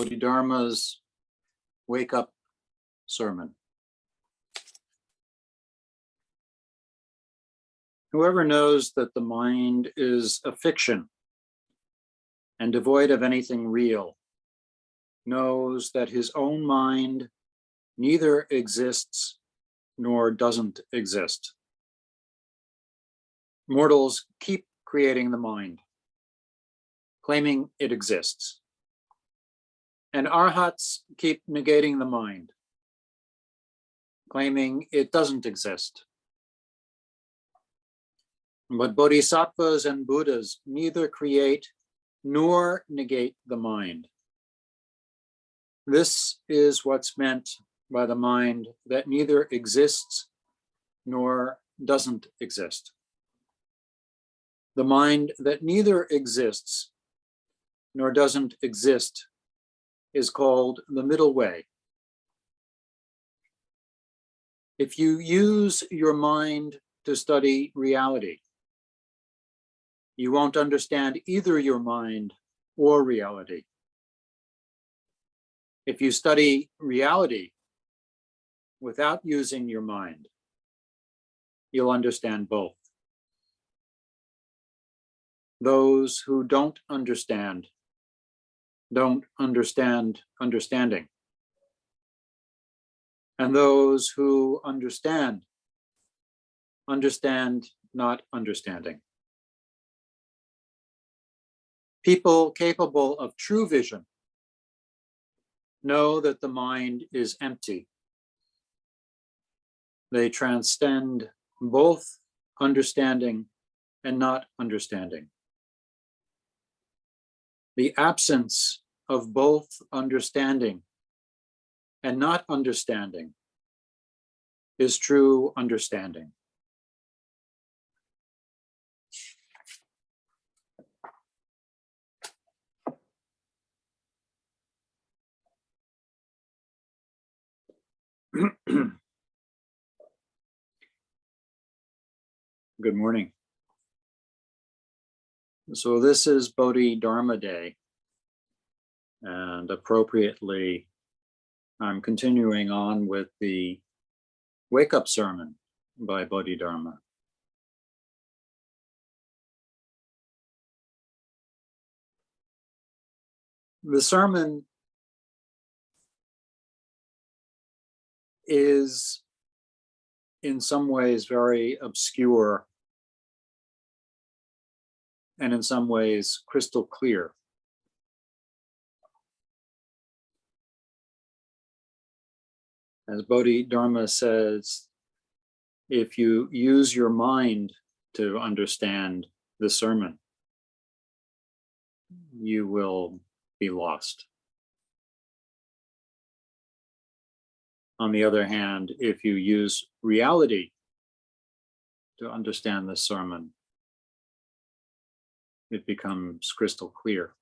Bodhidharma's wake-up sermon. Whoever knows that the mind is a fiction and devoid of anything real knows that his own mind neither exists nor doesn't exist. Mortals keep creating the mind, claiming it exists. And arhats keep negating the mind, claiming it doesn't exist. But bodhisattvas and Buddhas neither create nor negate the mind. This is what's meant by the mind that neither exists nor doesn't exist. The mind that neither exists nor doesn't exist is called the middle way. If you use your mind to study reality, you won't understand either your mind or reality. If you study reality without using your mind, you'll understand both. Those who don't understand understanding. And those who understand not understanding. People capable of true vision know that the mind is empty. They transcend both understanding and not understanding. The absence of both understanding and not understanding is true understanding. Good morning. So this is Bodhidharma Day, and appropriately, I'm continuing on with the wake-up sermon by Bodhidharma. The sermon is in some ways very obscure and in some ways crystal clear. As Bodhidharma says, if you use your mind to understand the sermon, you will be lost. On the other hand, if you use reality to understand the sermon, it becomes crystal clear.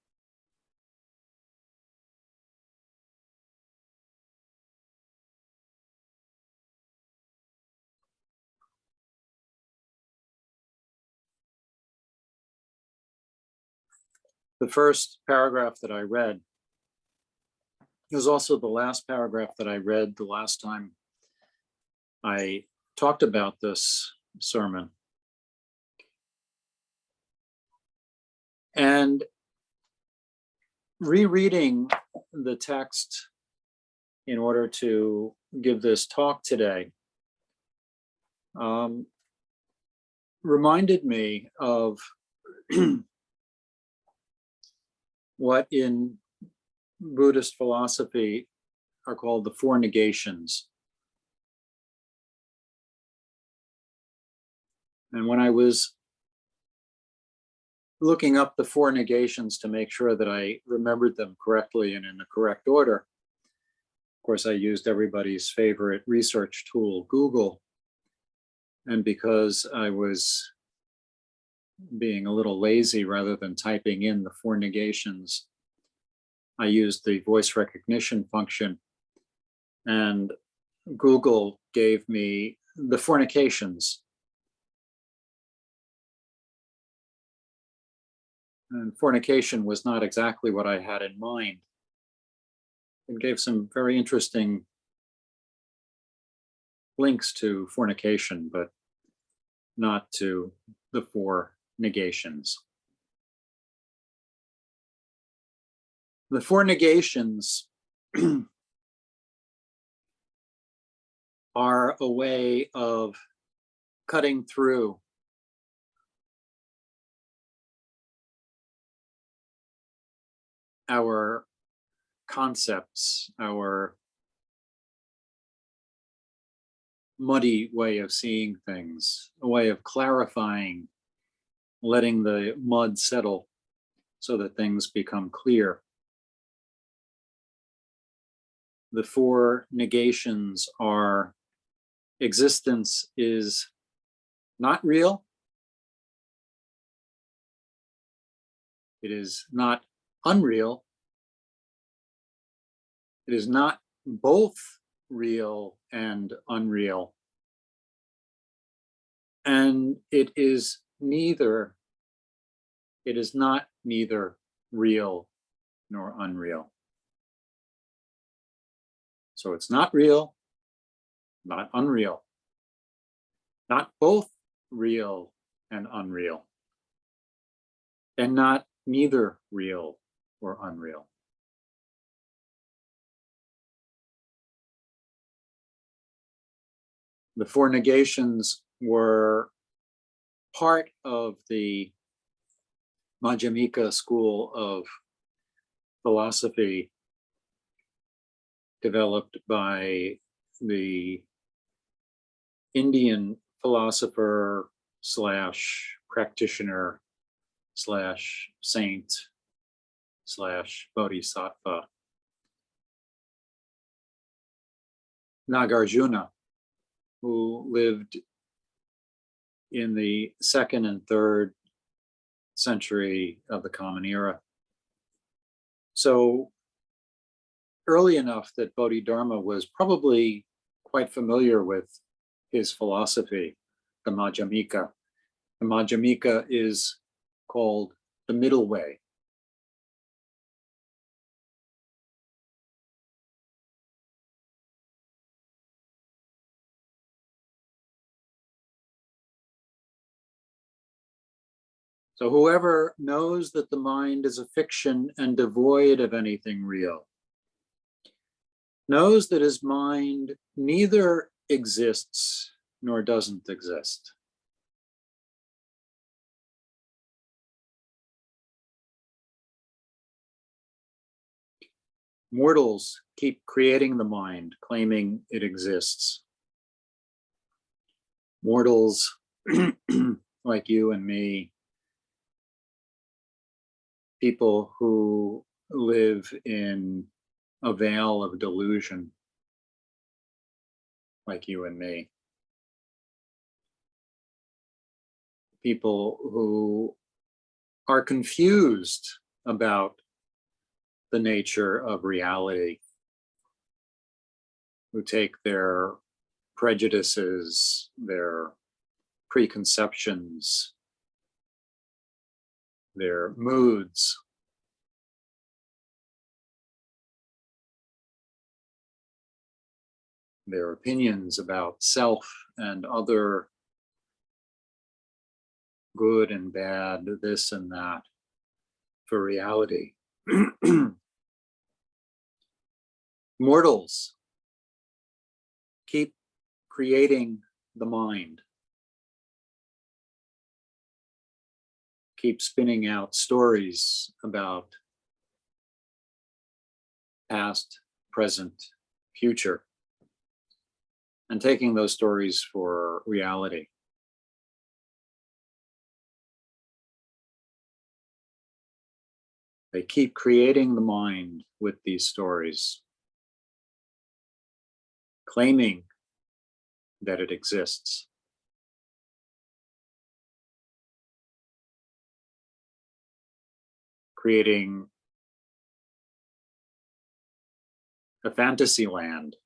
The first paragraph that I read is also the last paragraph that I read the last time I talked about this sermon. And rereading the text in order to give this talk today reminded me of what in Buddhist philosophy are called the four negations. And when I was looking up the four negations to make sure that I remembered them correctly and in the correct order, of course, I used everybody's favorite research tool, Google. And because I was being a little lazy, rather than typing in the four negations, I used the voice recognition function, and Google gave me the fornications. And fornication was not exactly what I had in mind. it gave some very interesting links to fornication, but not to the four negations. The four negations are a way of cutting through our concepts, our muddy way of seeing things, a way of clarifying, letting the mud settle so that things become clear. The four negations are: existence is not real, it is not unreal, it is not both real and unreal, and it is not neither real nor unreal. So it's not real, not unreal, not both real and unreal, and not neither real or unreal. The four negations were part of the Madhyamika school of philosophy developed by the Indian philosopher slash practitioner slash saint slash bodhisattva Nagarjuna, who lived in the 2nd and 3rd century of the Common Era. So early enough that Bodhidharma was probably quite familiar with his philosophy, the Madhyamika. The Madhyamika is called the middle way. So whoever knows that the mind is a fiction and devoid of anything real, knows that his mind neither exists nor doesn't exist. Mortals keep creating the mind, claiming it exists. Mortals like you and me, people who live in a veil of delusion, like you and me. People who are confused about the nature of reality, who take their prejudices, their preconceptions, their moods, their opinions about self and other, good and bad, this and that, for reality. Mortals keep creating the mind, keep spinning out stories about past, present, future, and taking those stories for reality. They keep creating the mind with these stories, claiming that it exists. Creating a fantasy land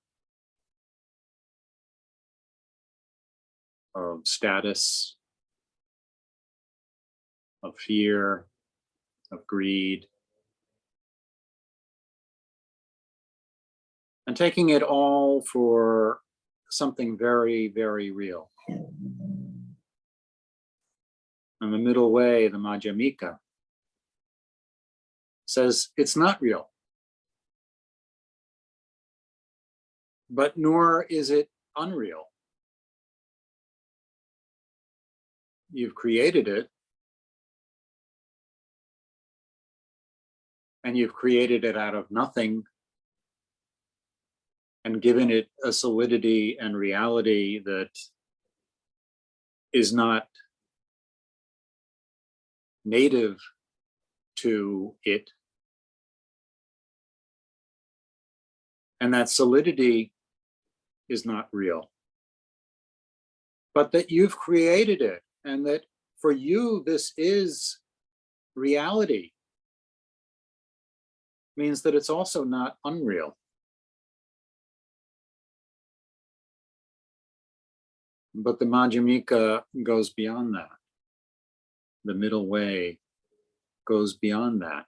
of status, of fear, of greed, and taking it all for something very, very real. And the middle way, the Madhyamika, says it's not real. But nor is it unreal. You've created it, and you've created it out of nothing and given it a solidity and reality that is not native to it. And that solidity is not real. But that you've created it, and that for you this is reality, means that it's also not unreal. But the Madhyamika goes beyond that. The middle way goes beyond that.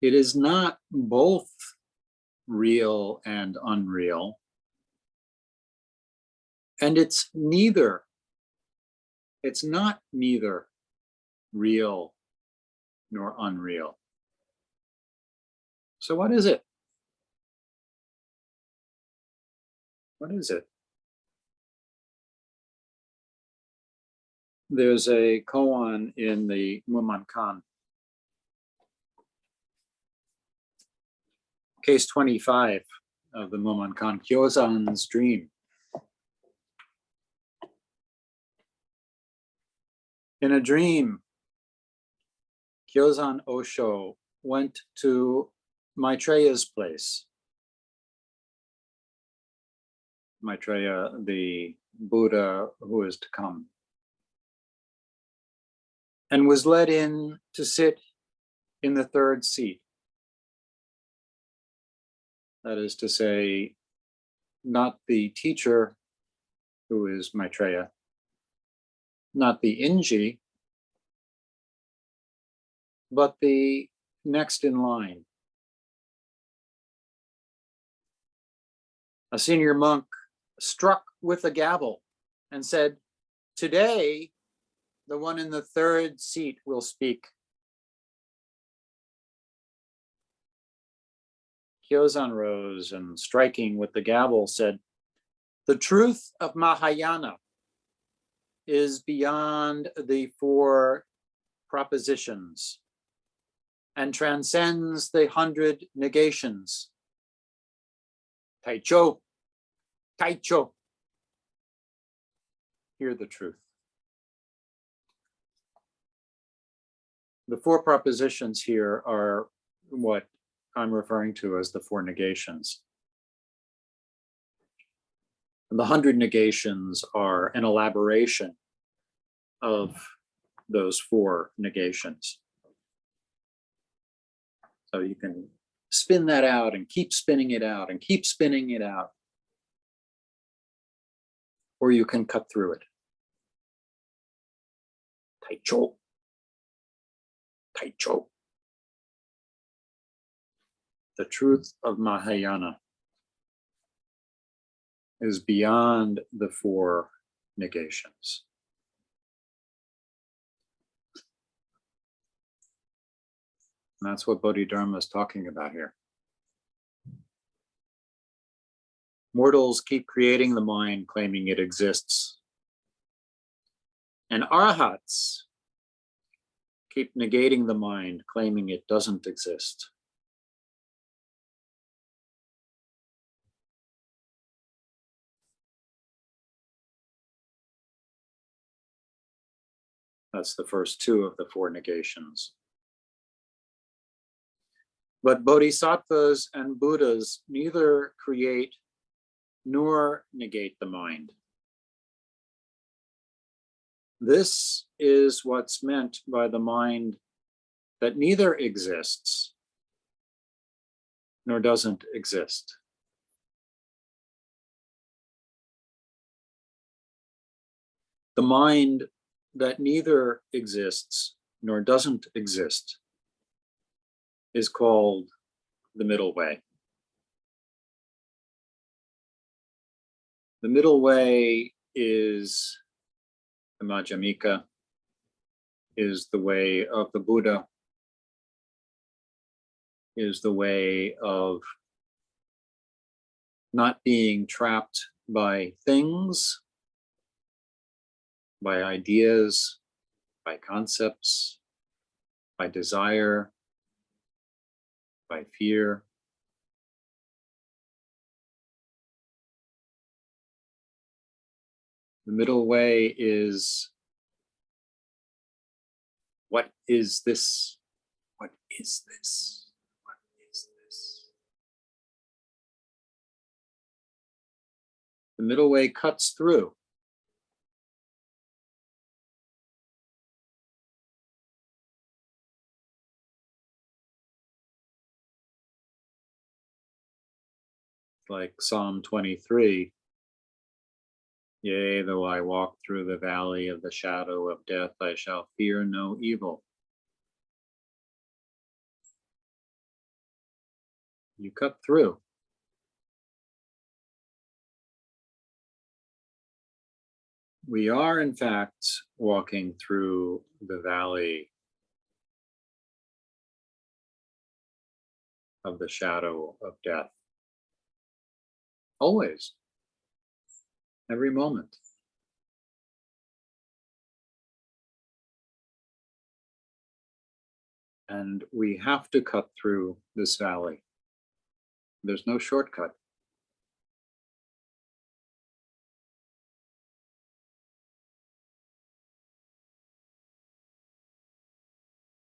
It is not both real and unreal, and it's neither. It's not neither real nor unreal. So what is it? What is it? There's a koan in the Mumonkan. Case 25 of the Mumonkan, Kyozan's dream. In a dream, Kyozan Osho went to Maitreya's place. Maitreya, the Buddha who is to come, and was led in to sit in the third seat. That is to say, not the teacher, who is Maitreya, not the Inji, but the next in line. A senior monk struck with a gavel and said, "Today, the one in the third seat will speak." Kyozan rose and, striking with the gavel, said, "The truth of Mahayana is beyond the four propositions and transcends the 100 negations." Taicho, Taicho. Hear the truth. The four propositions here are what I'm referring to as the four negations. And the 100 negations are an elaboration of those four negations. So you can spin that out and keep spinning it out and keep spinning it out. Or you can cut through it. Taicho. Taicho. The truth of Mahayana is beyond the four negations. And that's what Bodhidharma is talking about here. Mortals keep creating the mind, claiming it exists. And arahats keep negating the mind, claiming it doesn't exist. That's the first two of the four negations. But bodhisattvas and Buddhas neither create nor negate the mind. This is what's meant by the mind that neither exists nor doesn't exist. The mind that neither exists nor doesn't exist is called the middle way. The middle way is the Madhyamika, is the way of the Buddha, is the way of not being trapped by things, by ideas, by concepts, by desire, by fear. The middle way is, what is this? What is this? What is this? The middle way cuts through. Like Psalm 23. Yea, though I walk through the valley of the shadow of death, I shall fear no evil. You cut through. We are, in fact, walking through the valley of the shadow of death. Always. Every moment. And we have to cut through this valley. There's no shortcut.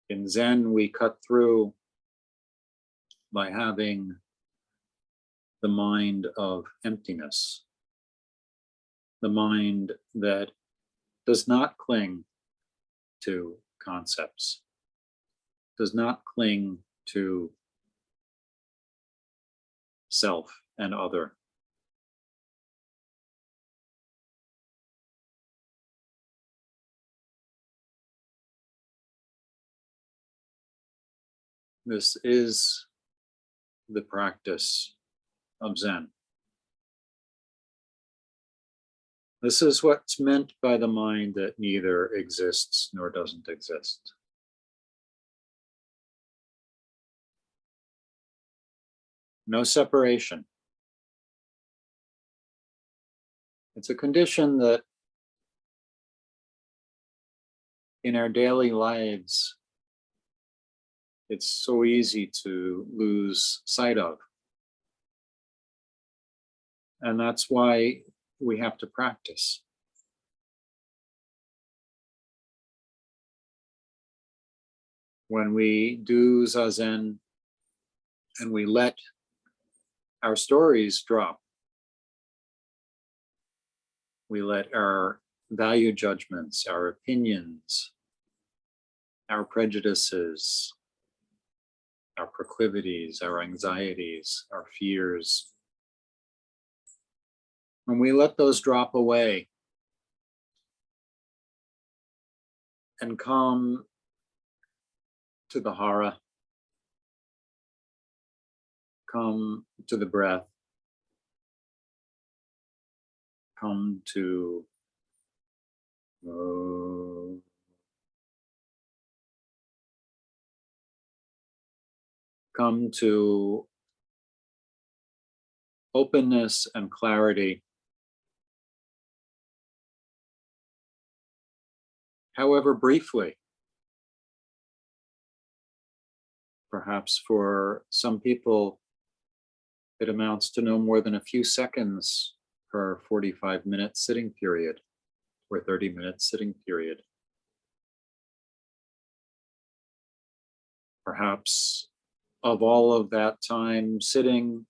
In Zen, we cut through by having the mind of emptiness, the mind that does not cling to concepts, does not cling to self and other. This is the practice of Zen. This is what's meant by the mind that neither exists nor doesn't exist. No separation. It's a condition that in our daily lives, it's so easy to lose sight of. And that's why we have to practice. When we do Zazen and we let our stories drop, we let our value judgments, our opinions, our prejudices, our proclivities, our anxieties, our fears, when we let those drop away and come to the hara, come to the breath, come to come to openness and clarity, however briefly. Perhaps for some people, it amounts to no more than a few seconds per 45-minute sitting period or 30-minute sitting period. Perhaps of all of that time sitting,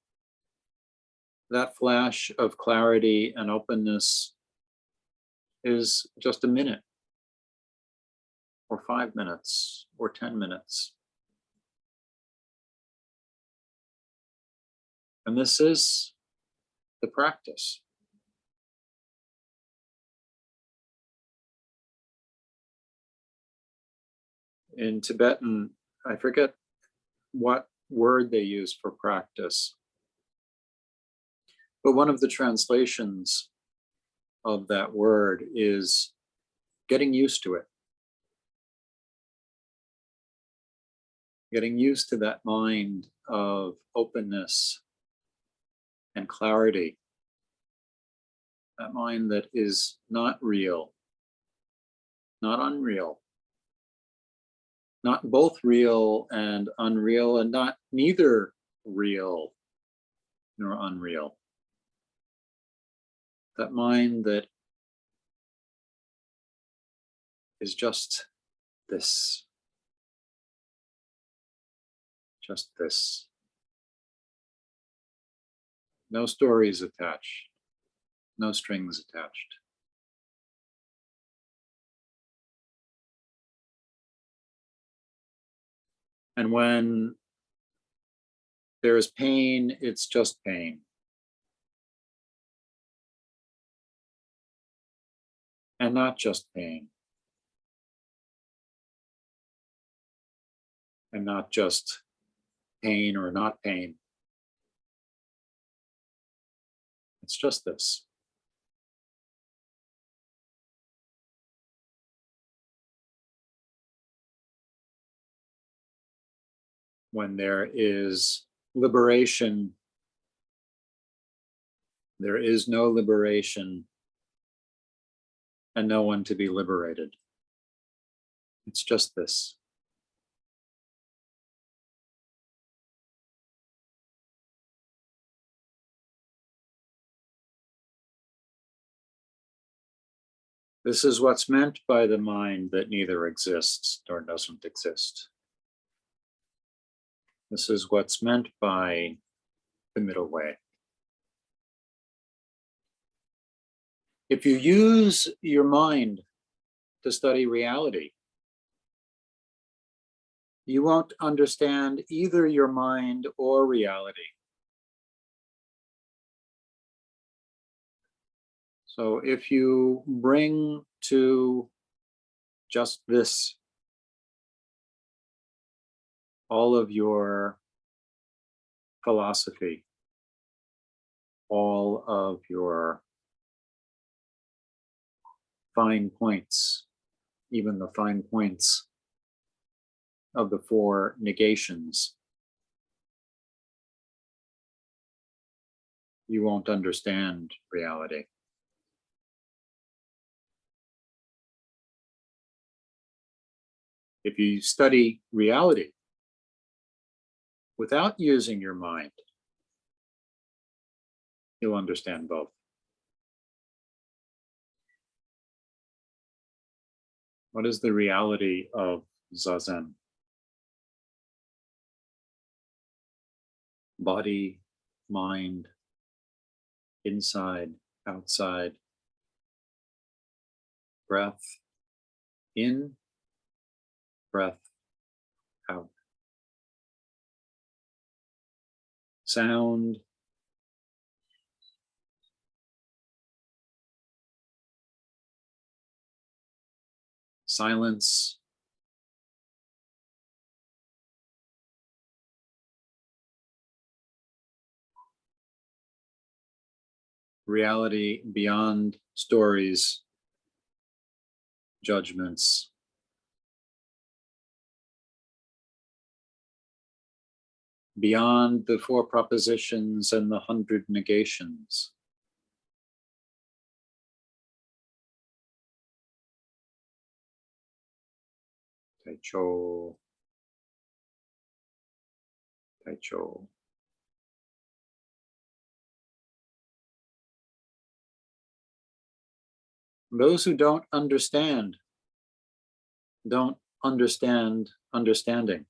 that flash of clarity and openness is just a minute or 5 minutes or 10 minutes. And this is the practice. In Tibetan, I forget what word they use for practice. But one of the translations of that word is getting used to it. Getting used to that mind of openness and clarity. That mind that is not real, not unreal, not both real and unreal, and not neither real nor unreal. That mind that is just this. Just this. No stories attached, no strings attached. And when there is pain, it's just pain. And not just pain. And not just pain or not pain. It's just this. When there is liberation, there is no liberation and no one to be liberated. It's just this. This is what's meant by the mind that neither exists nor doesn't exist. This is what's meant by the middle way. If you use your mind to study reality, you won't understand either your mind or reality. So if you bring to just this all of your philosophy, all of your fine points, even the fine points of the 4 negations, you won't understand reality. If you study reality without using your mind, you'll understand both. What is the reality of Zazen? Body, mind, inside, outside, breath in, breath out. Sound, silence, reality beyond stories, judgments, beyond the 4 propositions and the 100 negations. Taicho, Taicho. Those who don't understand understanding.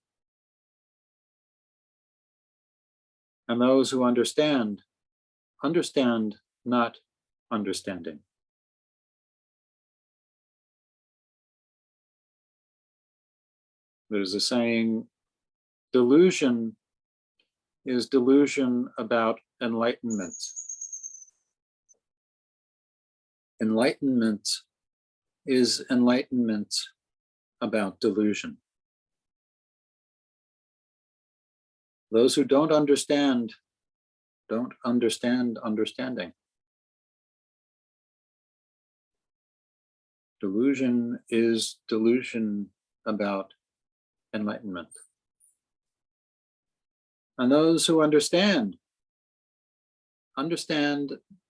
And those who understand not understanding. There's a saying, delusion is delusion about enlightenment. Enlightenment is enlightenment about delusion. Those who don't understand understanding. Delusion is delusion about enlightenment. And those who understand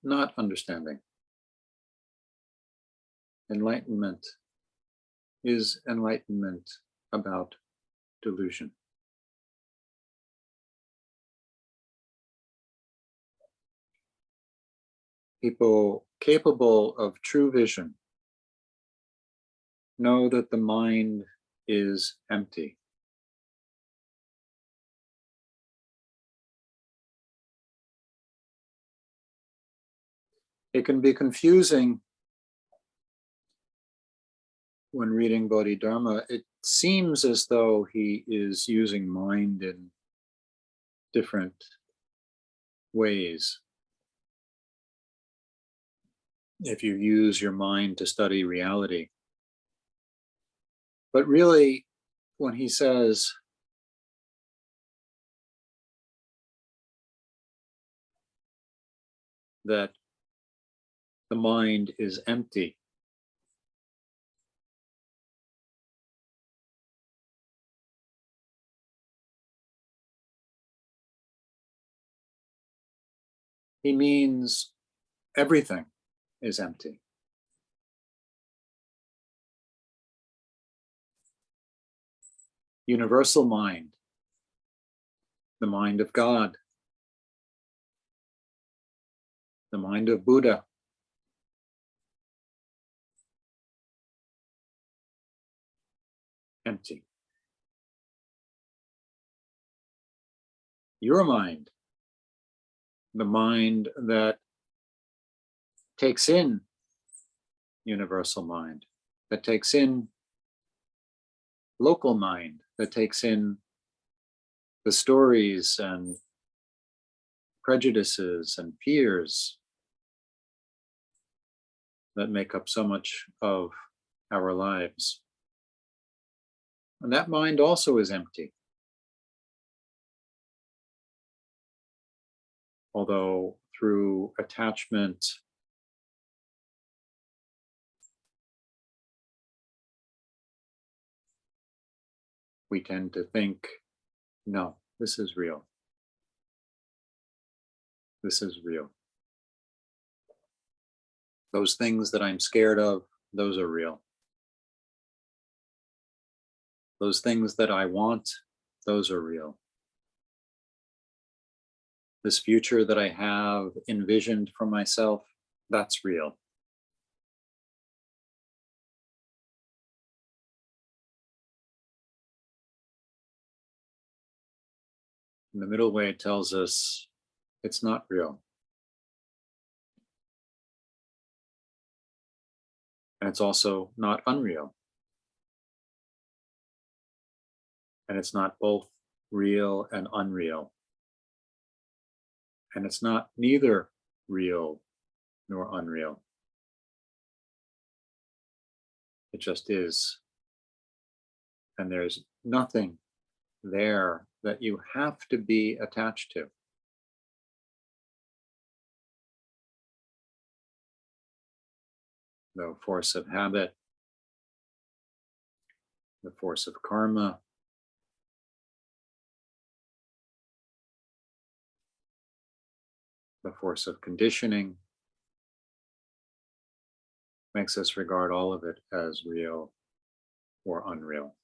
not understanding. Enlightenment is enlightenment about delusion. People capable of true vision know that the mind is empty. It can be confusing when reading Bodhidharma. It seems as though he is using mind in different ways. If you use your mind to study reality. But really, when he says that the mind is empty, he means everything is empty. Universal mind, the mind of God, the mind of Buddha, empty. Your mind, the mind that takes in universal mind, that takes in local mind, that takes in the stories and prejudices and fears that make up so much of our lives. And that mind also is empty. Although through attachment, we tend to think, no, this is real. This is real. Those things that I'm scared of, those are real. Those things that I want, those are real. This future that I have envisioned for myself, that's real. And the middle way tells us it's not real. And it's also not unreal. And it's not both real and unreal. And it's not neither real nor unreal. It just is. And there's nothing there that you have to be attached to. The force of habit, the force of karma, the force of conditioning makes us regard all of it as real or unreal.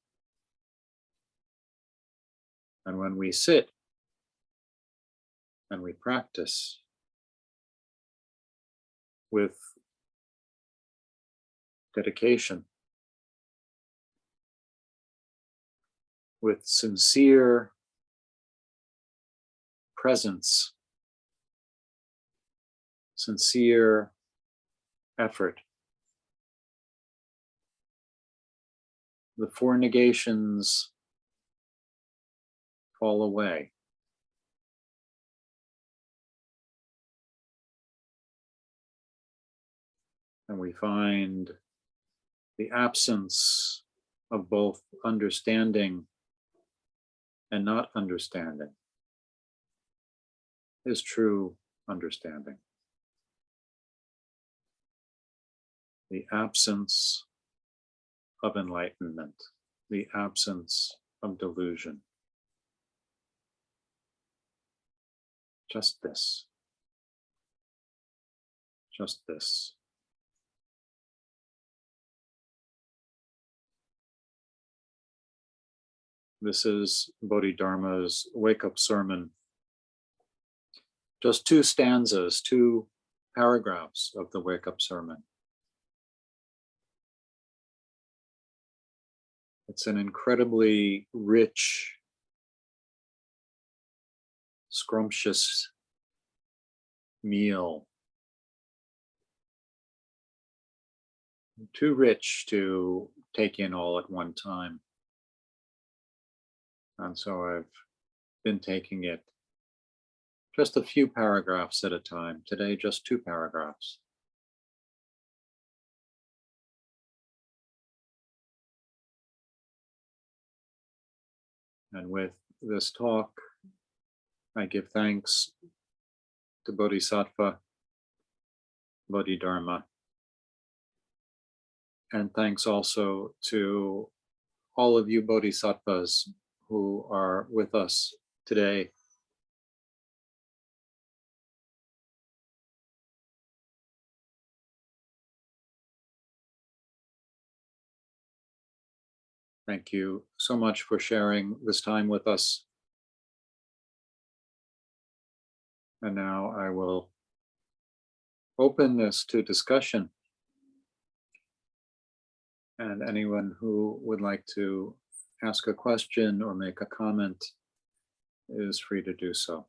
And when we sit and we practice with dedication, with sincere presence, sincere effort, the four negations fall away. And we find the absence of both understanding and not understanding. is true understanding. The absence of enlightenment, the absence of delusion. Just this. Just this. This is Bodhidharma's wake-up sermon. Just 2 stanzas, 2 paragraphs of the wake-up sermon. It's an incredibly rich, scrumptious meal. Too rich to take in all at one time. And so I've been taking it just a few paragraphs at a time. Today, just 2 paragraphs. And with this talk, I give thanks to Bodhisattva, Bodhidharma, and thanks also to all of you Bodhisattvas who are with us today. Thank you so much for sharing this time with us. And now I will open this to discussion. And anyone who would like to ask a question or make a comment is free to do so.